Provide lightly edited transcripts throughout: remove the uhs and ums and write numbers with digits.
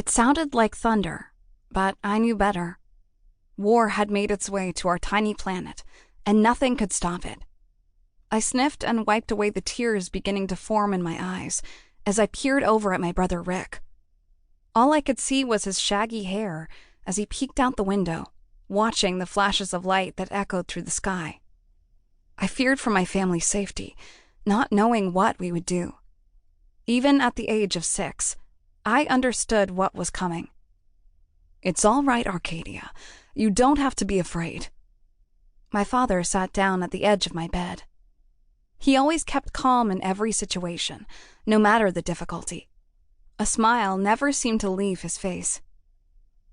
It sounded like thunder, but I knew better. War had made its way to our tiny planet, and nothing could stop it. I sniffed and wiped away the tears beginning to form in my eyes as I peered over at my brother Rick. All I could see was his shaggy hair as he peeked out the window, watching the flashes of light that echoed through the sky. I feared for my family's safety, not knowing what we would do. Even at the age of 6, I understood what was coming. "It's all right, Arcadia. You don't have to be afraid." My father sat down at the edge of my bed. He always kept calm in every situation, no matter the difficulty. A smile never seemed to leave his face.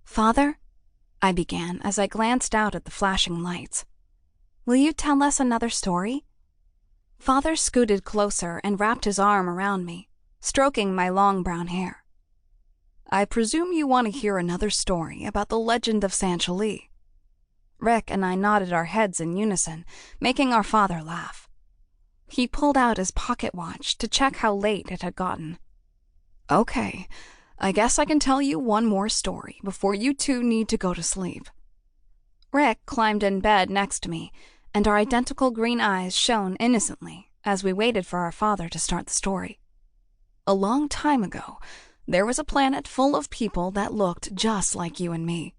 "Father," I began as I glanced out at the flashing lights, "will you tell us another story?" Father scooted closer and wrapped his arm around me, stroking my long brown hair. "I presume you want to hear another story about the legend of Sanshli." Rick and I nodded our heads in unison, making our father laugh. He pulled out his pocket watch to check how late it had gotten. "Okay, I guess I can tell you one more story before you two need to go to sleep." Rick climbed in bed next to me, and our identical green eyes shone innocently as we waited for our father to start the story. "A long time ago, there was a planet full of people that looked just like you and me,"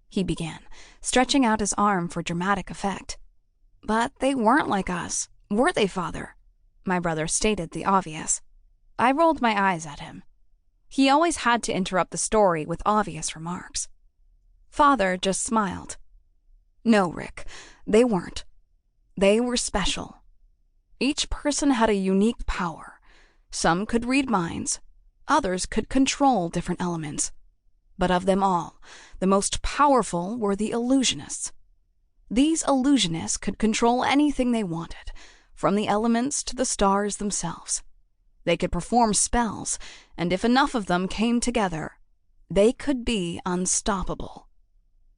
he began, stretching out his arm for dramatic effect. "But they weren't like us, were they, Father?" My brother stated the obvious. I rolled my eyes at him. He always had to interrupt the story with obvious remarks. Father just smiled. "No, Rick, they weren't. They were special. Each person had a unique power. Some could read minds, others could control different elements. But of them all, the most powerful were the illusionists. These illusionists could control anything they wanted, from the elements to the stars themselves. They could perform spells, and if enough of them came together, they could be unstoppable.